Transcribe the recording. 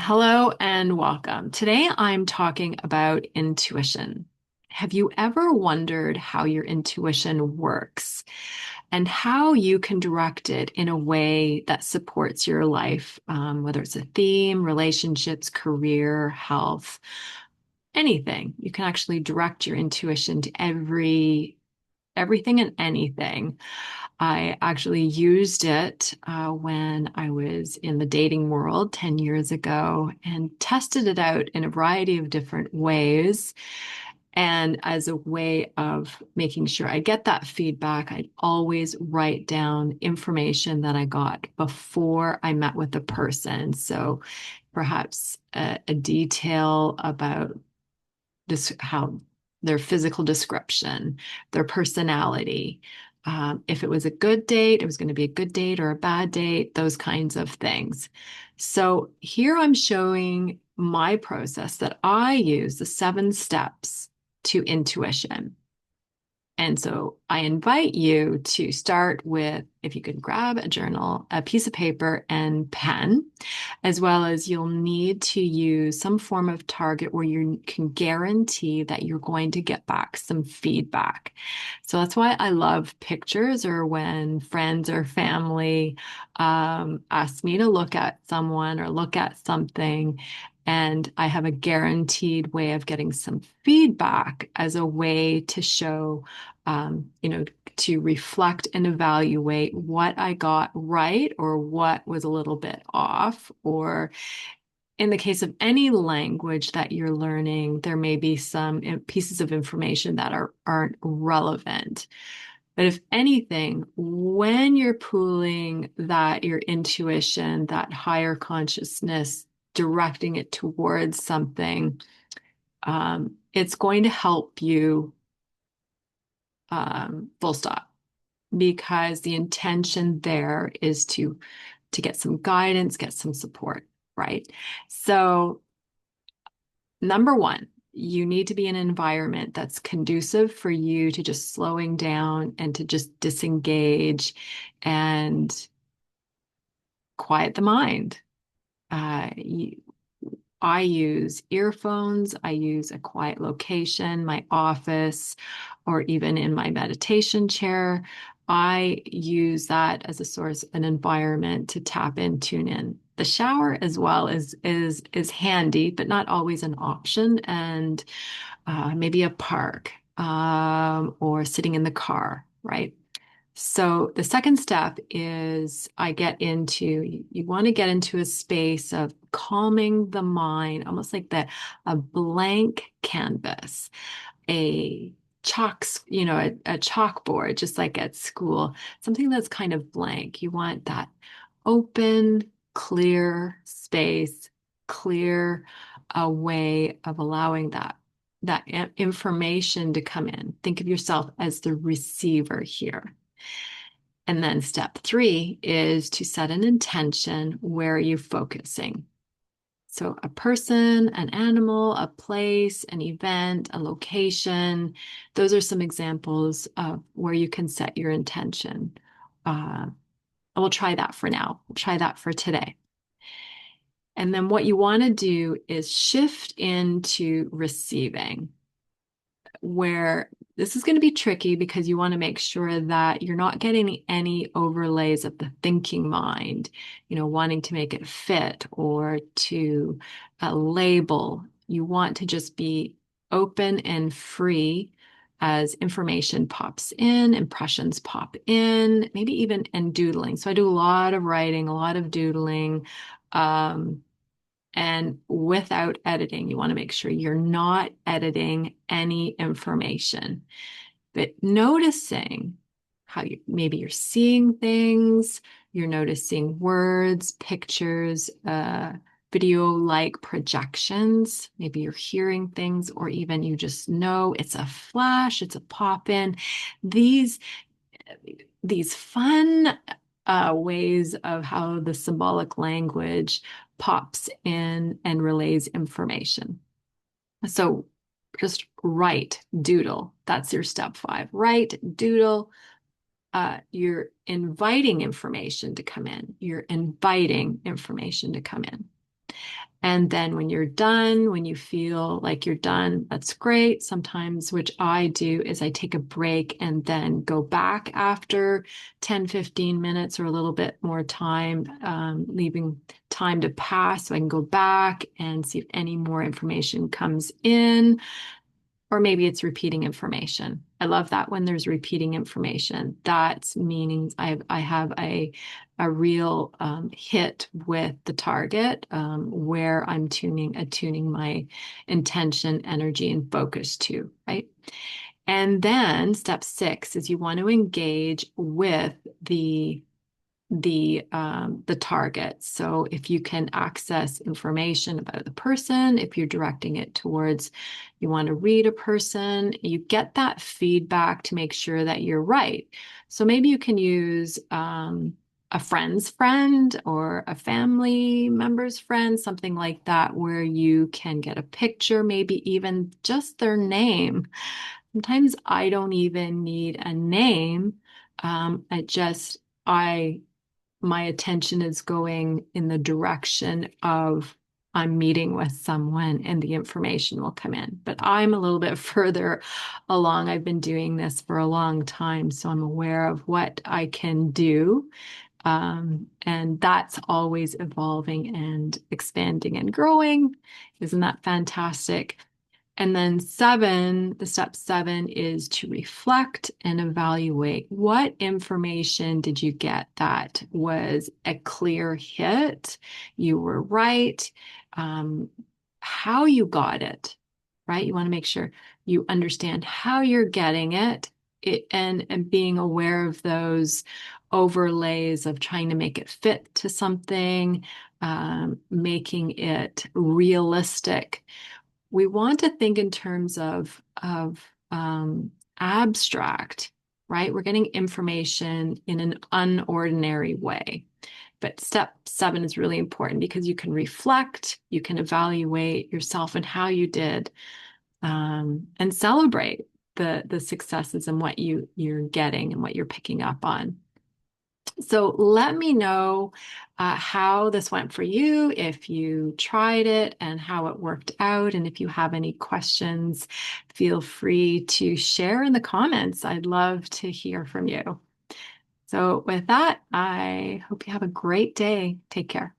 Hello and welcome. Today I'm talking about intuition. Have you ever wondered how your intuition works and how you can direct it in a way that supports your life, whether it's a theme, relationships, career, health, anything? You can actually direct your intuition to everything and anything. I actually used it when I was in the dating world 10 years ago and tested it out in a variety of different ways. And as a way of making sure I get that feedback, I'd always write down information that I got before I met with the person. So perhaps a detail about how their physical description, their personality. If it was a good date, it was going to be a good date or a bad date, those kinds of things. So here I'm showing my process that I use, the 7 steps to intuition. And so I invite you to start with, if you could grab a journal, a piece of paper and pen, as well as you'll need to use some form of target where you can guarantee that you're going to get back some feedback. So that's why I love pictures, or when friends or family ask me to look at someone or look at something, and I have a guaranteed way of getting some feedback as a way to show, to reflect and evaluate what I got right or what was a little bit off. Or in the case of any language that you're learning, there may be some pieces of information that aren't relevant. But if anything, when you're pooling that, your intuition, that higher consciousness, directing it towards something, it's going to help you, full stop, because the intention there is to get some guidance, get some support, right? So number one, you need to be in an environment that's conducive for you to just slowing down and to just disengage and quiet the mind. Uh, you, I use earphones. I use a quiet location, my office, or even in my meditation chair. I use that as a source, an environment to tap in, tune in. The shower as well is handy, but not always an option. And maybe a park, or sitting in the car, right? So the second step is you want to get into a space of calming the mind, almost like a blank canvas, a a chalkboard, just like at school, something that's kind of blank. You want that open, clear space, clear a way of allowing that information to come in. Think of yourself as the receiver here. And then step 3 is to set an intention. Where are you focusing? So a person, an animal, a place, an event, a location. Those are some examples of where you can set your intention. Uh, we'll try that for now. We'll try that for today. And then what you want to do is shift into receiving, where this is going to be tricky because you want to make sure that you're not getting any overlays of the thinking mind, wanting to make it fit or to label. You want to just be open and free as information pops in, impressions pop in, maybe even and doodling. So I do a lot of writing, a lot of doodling. And without editing, you want to make sure you're not editing any information, but noticing how maybe you're seeing things, you're noticing words, pictures, video-like projections. Maybe you're hearing things, or even you just know it's a flash, it's a pop-in. These these fun ways of how the symbolic language pops in and relays information. So just write, doodle. That's your step 5. Write, doodle. You're inviting information to come in. You're inviting information to come in. And then when you're done, when you feel like you're done, that's great. Sometimes, which I do, is I take a break and then go back after 10, 15 minutes or a little bit more time, leaving time to pass so I can go back and see if any more information comes in. Or maybe it's repeating information. I love that when there's repeating information. That's meaning I have a real hit with the target where I'm attuning my intention, energy, and focus to, right? And then step 6 is you want to engage with the target. So if you can access information about the person, if you're directing it towards you want to read a person, you get that feedback to make sure that you're right. So maybe you can use a friend's friend or a family member's friend, something like that, where you can get a picture, maybe even just their name. Sometimes I don't even need a name. I my attention is going in the direction of I'm meeting with someone and the information will come in. But I'm a little bit further along. I've been doing this for a long time, so I'm aware of what I can do. And that's always evolving and expanding and growing. Isn't that fantastic? And then the step 7 is to reflect and evaluate. What information did you get that was a clear hit? You were right. Um, how you got it, right? You want to make sure you understand how you're getting and being aware of those overlays of trying to make it fit to something, making it realistic. We want to think in terms of abstract, right? We're getting information in an unordinary way. But step 7 is really important because you can reflect, you can evaluate yourself and how you did, and celebrate the successes and what you're getting and what you're picking up on. So let me know how this went for you, if you tried it and how it worked out. And if you have any questions, feel free to share in the comments. I'd love to hear from you. So with that, I hope you have a great day. Take care.